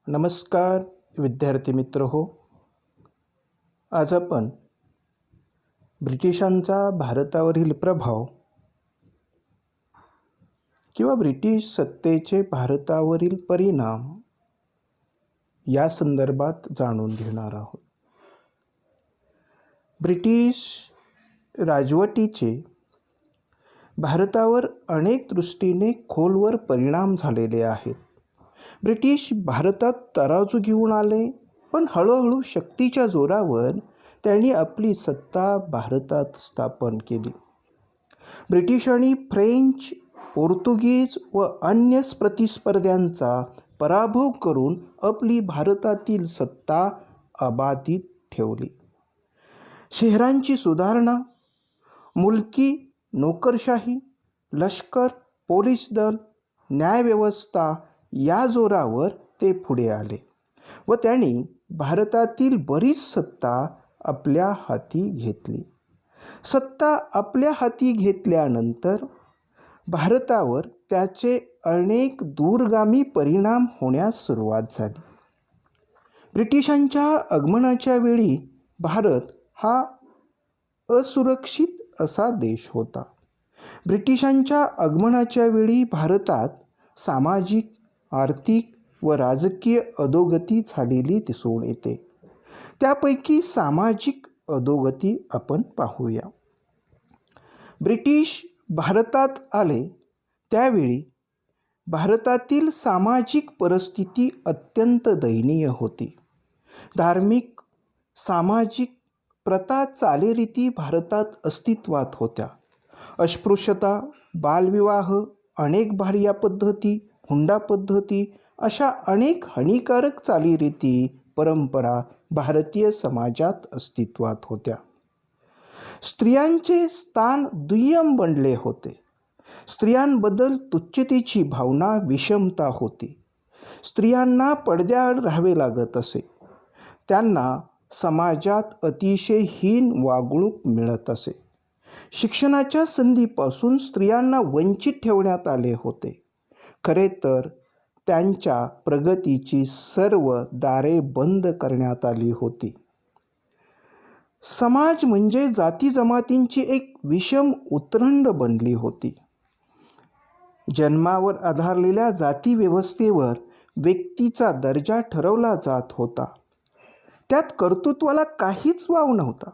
नमस्कार विद्यार्थी मित्र हो. आज आपण ब्रिटिशांचा भारतावरील प्रभाव किंवा ब्रिटिश सत्तेचे भारतावरील परिणाम या संदर्भात जाणून घेणार आहोत. ब्रिटिश राजवटीचे भारतावर अनेक दृष्टीने खोलवर परिणाम झालेले आहेत. ब्रिटिश भारतात तराजू घेऊन आले, पण हळूहळू शक्तीच्या जोरावर त्यांनी आपली सत्ता भारतात स्थापन केली. ब्रिटिशांनी फ्रेंच, पोर्तुगीज व अन्य प्रतिस्पर्ध्यांचा पराभव करून आपली भारतातील सत्ता अबाधित ठेवली. शहरांची सुधारणा, मुलकी नोकरशाही, लष्कर, पोलीस दल, न्यायव्यवस्था या जोरावर ते पुढे आले व त्यांनी भारतातील बरीच सत्ता आपल्या हाती घेतली. सत्ता आपल्या हाती घेतल्यानंतर भारतावर त्याचे अनेक दूरगामी परिणाम होण्यास सुरुवात झाली. ब्रिटिशांच्या आगमनाच्या वेळी भारत हा असुरक्षित असा देश होता. ब्रिटिशांच्या आगमनाच्या वेळी भारतात सामाजिक, आर्थिक व राजकीय अधोगती झालेली दिसून येते. त्यापैकी सामाजिक अधोगती आपण पाहूया. ब्रिटिश भारतात आले त्यावेळी भारतातील सामाजिक परिस्थिती अत्यंत दयनीय होती. धार्मिक, सामाजिक प्रथा चालीरीती भारतात अस्तित्वात होत्या. अस्पृश्यता, बालविवाह, अनेक बाह्य पद्धती, हुंडा पद्धती अशा अनेक हानिकारक चालीरीती, परंपरा भारतीय समाजात अस्तित्वात होत्या. स्त्रियांचे स्थान दुय्यम बनले होते. स्त्रियांबद्दल तुच्छतेची भावना, विषमता होती. स्त्रियांना पडद्याआड राहावे लागत असे. त्यांना समाजात अतिशय हीन वागणूक मिळत असे. शिक्षणाच्या संधीपासून स्त्रियांना वंचित ठेवण्यात आले होते. खरे तर त्यांच्या प्रगतीची सर्व दारे बंद करण्यात आली होती. समाज म्हणजे जाती जमातींची एक विषम उतरंड बनली होती. जन्मावर आधारलेल्या जाती व्यवस्थेवर व्यक्तीचा दर्जा ठरवला जात होता. त्यात कर्तृत्वाला काहीच वाव नव्हता.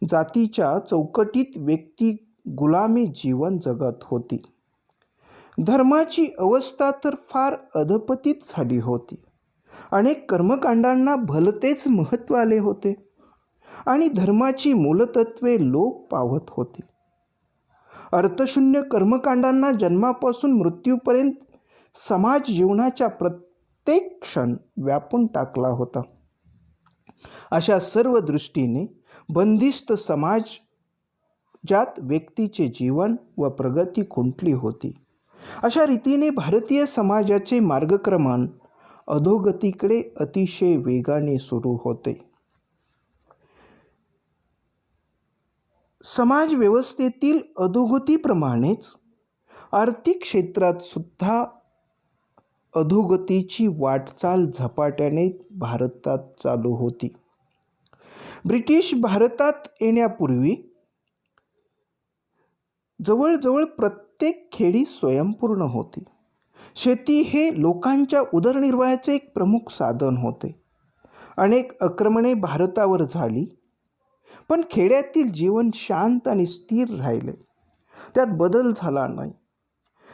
जातीच्या चौकटीत व्यक्ती गुलामी जीवन जगत होती. धर्माची अवस्था तर फार अधपतित झाली होती. अनेक कर्मकांडांना भलतेच महत्त्व आले होते आणि धर्माची मूलतत्वे लोप पावत होती. अर्थशून्य कर्मकांडांना जन्मापासून मृत्यूपर्यंत समाज जीवनाच्या प्रत्येक क्षण व्यापून टाकला होता. अशा सर्व दृष्टीने बंदिस्त समाजात व्यक्तीचे जीवन व प्रगती खुंटली होती. अशा रीतीने भारतीय समाजाचे मार्गक्रमण अधोगतीकडे अतिशय वेगाने सुरू होते. समाज व्यवस्थेतील अधोगतीप्रमाणेच आर्थिक क्षेत्रात सुद्धा अधोगतीची वाटचाल झपाट्याने भारतात चालू होती. ब्रिटिश भारतात येण्यापूर्वी जवळजवळ प्रत्येक खेडी स्वयंपूर्ण होती. शेती हे लोकांच्या उदरनिर्वाहाचे एक प्रमुख साधन होते. अनेक आक्रमणे भारतावर झाली, पण खेड्यातील जीवन शांत आणि स्थिर राहिले. त्यात बदल झाला नाही.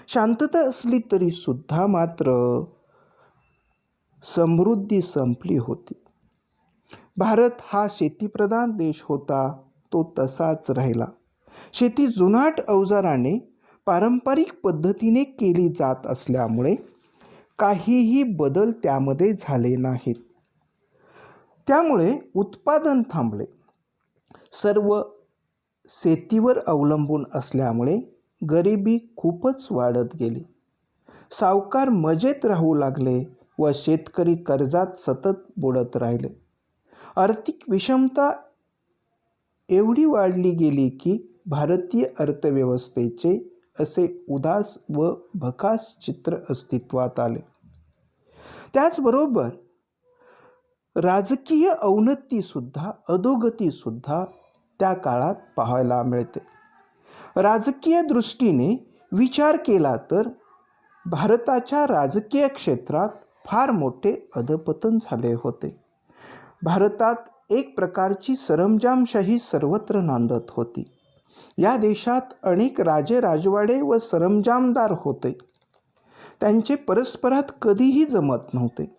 शांतता असली तरी सुद्धा मात्र समृद्धी संपली होती. भारत हा शेतीप्रधान देश होता, तो तसाच राहिला. शेती जुनाट अवजाराने पारंपरिक पद्धतीने केली जात असल्यामुळे काहीही बदल त्यामध्ये झाले नाहीत. त्यामुळे उत्पादन थांबले. सर्व शेतीवर अवलंबून असल्यामुळे गरिबी खूपच वाढत गेली. सावकार मजेत राहू लागले व शेतकरी कर्जात सतत बुडत राहिले. आर्थिक विषमता एवढी वाढली गेली की भारतीय अर्थव्यवस्थेचे असे उदास व भकास चित्र अस्तित्वात आले. त्याचबरोबर राजकीय अवनतीसुद्धा, अधोगतीसुद्धा त्या काळात पाहायला मिळते. राजकीय दृष्टीने विचार केला तर भारताच्या राजकीय क्षेत्रात फार मोठे अधपतन झाले होते. भारतात एक प्रकारची सरंजामशाही सर्वत्र नांदत होती. या देशात अनेक राजे राजवाडे व सरंजामदार होते. त्यांचे परस्परात कधीही जमत नव्हते.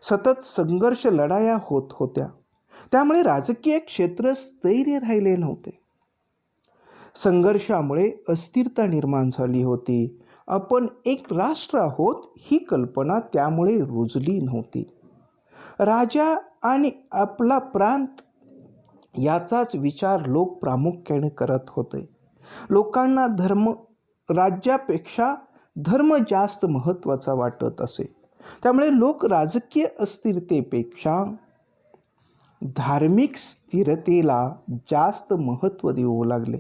सतत संघर्ष, लढाया होत होत्या. त्यामुळे राजकीय क्षेत्र स्थैर्य राहिले नव्हते. संघर्षामुळे अस्थिरता निर्माण झाली होती. आपण एक राष्ट्र आहोत ही कल्पना त्यामुळे रुजली नव्हती. राजा आणि आपला प्रांत याचाच विचार लोक प्रामुख्याने करत होते. लोकांना राज्यापेक्षा धर्म जास्त महत्त्वाचा वाटत असे. त्यामुळे लोक राजकीय अस्थिरतेपेक्षा धार्मिक स्थिरतेला जास्त महत्त्व देऊ लागले.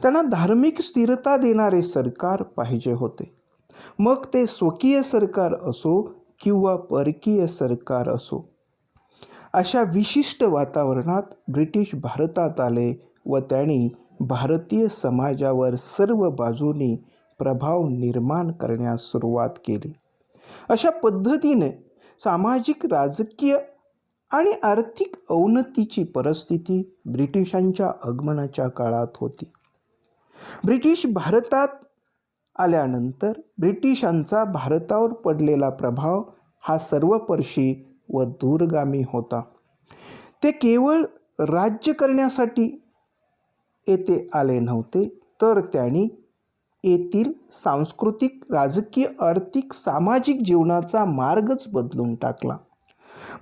त्यांना धार्मिक स्थिरता देणारे सरकार पाहिजे होते. मग ते स्वकीय सरकार असो किंवा परकीय सरकार असो. अशा विशिष्ट वातावरणात ब्रिटिश भारतात आले व त्यांनी भारतीय समाजावर सर्व बाजूनी प्रभाव निर्माण करण्यास सुरुवात केली. अशा पद्धतीने सामाजिक, राजकीय आणि आर्थिक अवनतीची परिस्थिती ब्रिटिशांच्या आगमनाच्या काळात होती. ब्रिटिश भारतात आल्यानंतर ब्रिटिशांचा भारतावर पडलेला प्रभाव हा सर्वस्पर्शी व दूरगामी होता. ते केवळ राज्य करण्यासाठी येथे आले नव्हते, तर त्यांनी येथील सांस्कृतिक, राजकीय, आर्थिक, सामाजिक जीवनाचा मार्गच बदलून टाकला.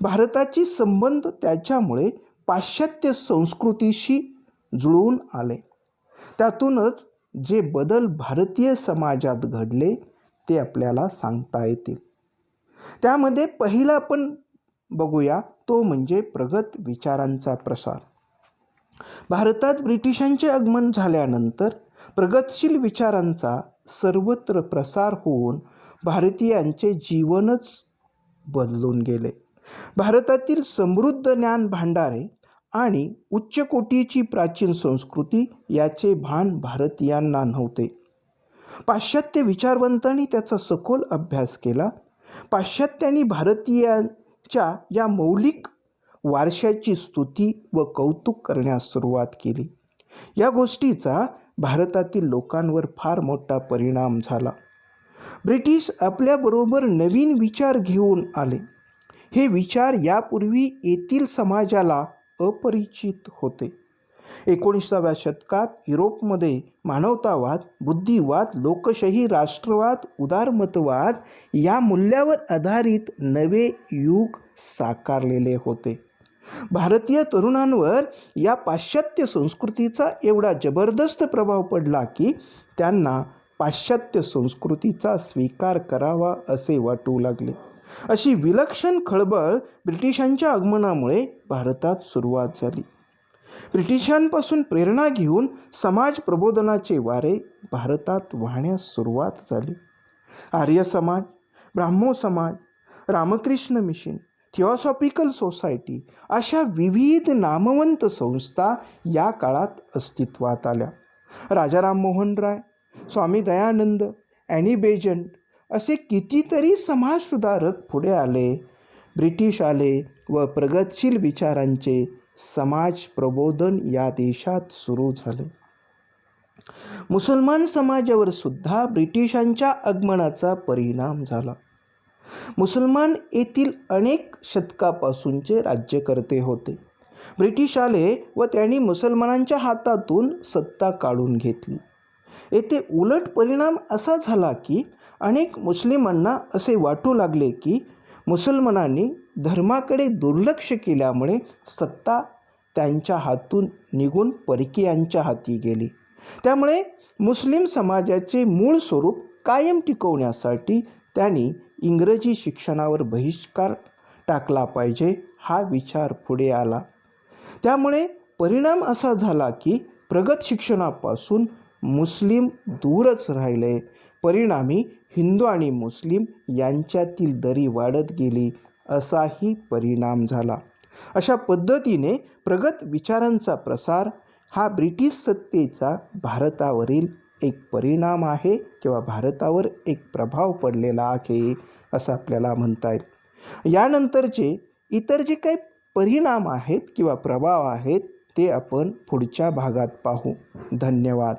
भारताचे संबंध त्याच्यामुळे पाश्चात्य संस्कृतीशी जुळून आले. त्यातूनच जे बदल भारतीय समाजात घडले ते आपल्याला सांगता येतील. त्यामध्ये पहिला आपण बघूया तो म्हणजे प्रगत विचारांचा प्रसार. भारतात ब्रिटिशांचे आगमन झाल्यानंतर प्रगतशील विचारांचा सर्वत्र प्रसार होऊन भारतीयांचे जीवनच बदलून गेले. भारतातील समृद्ध ज्ञान भांडारे आणि उच्च कोटीची प्राचीन संस्कृती याचे भान भारतीयांना नव्हते. पाश्चात्य विचारवंतांनी त्याचा सखोल अभ्यास केला. पाश्चात्यांनी भारतीयांच्या या मौलिक वारशाची स्तुती व कौतुक करण्यास सुरुवात केली. या गोष्टीचा भारतातील लोकांवर फार मोठा परिणाम झाला. ब्रिटिश आपल्याबरोबर नवीन विचार घेऊन आले. हे विचार यापूर्वी येथील समाजाला अपरिचित होते. 19व्या शतकात युरोपमध्ये मानवतावाद, बुद्धिवाद, लोकशाही, राष्ट्रवाद, उदारमतवाद या मूल्यावर आधारित नवे युग साकारलेले होते. भारतीय तरुणांवर या पाश्चात्य संस्कृतीचा एवढा जबरदस्त प्रभाव पडला की त्यांना पाश्चात्य संस्कृतीचा स्वीकार करावा असे वाटू लागले. अशी विलक्षण खळबळ ब्रिटिशांच्या आगमनामुळे भारतात सुरुवात झाली. ब्रिटिशांपासून प्रेरणा घेऊन समाज प्रबोधनाचे वारे भारतात वाहण्यास सुरुवात झाली. आर्य समाज, ब्राह्मो समाज, रामकृष्ण मिशन, थिओसॉफिकल सोसायटी अशा विविध नामवंत संस्था या काळात अस्तित्वात आल्या. राजाराम मोहन राय, स्वामी दयानंद, ॲनी बेजंट असे कितीतरी समाजसुधारक पुढे आले. ब्रिटिश आले व प्रगतशील विचारांचे समाज प्रबोधन या देशात सुरू झाले. मुसलमान समाजावर सुद्धा ब्रिटिशांच्या आगमनाचा परिणाम झाला. मुसलमान येथील अनेक शतकापासूनचे राज्यकर्ते होते. ब्रिटिश आले व त्यांनी मुसलमानांच्या हातातून सत्ता काढून घेतली. येथे उलट परिणाम असा झाला की अनेक मुस्लिमांना असे वाटू लागले की मुसलमानांनी धर्माकडे दुर्लक्ष केल्यामुळे सत्ता त्यांच्या हातून निघून परकीयांच्या हाती गेली. त्यामुळे मुस्लिम समाजाचे मूळ स्वरूप कायम टिकवण्यासाठी त्यांनी इंग्रजी शिक्षणावर बहिष्कार टाकला पाहिजे हा विचार पुढे आला. त्यामुळे परिणाम असा झाला की प्रगत शिक्षणापासून मुस्लिम दूरच राहिले. परिणामी हिंदू आणि मुस्लिम यांच्यातील दरी वाढत गेली असाही परिणाम झाला. अशा पद्धतीने प्रगत विचारांचा प्रसार हा ब्रिटिश सत्तेचा भारतावरील एक परिणाम आहे किंवा भारतावर एक प्रभाव पडलेला आहे असं आपल्याला म्हणता येईल. यानंतरचे इतर जे काही परिणाम आहेत किंवा प्रभाव आहेत ते आपण पुढच्या भागात पाहू. धन्यवाद.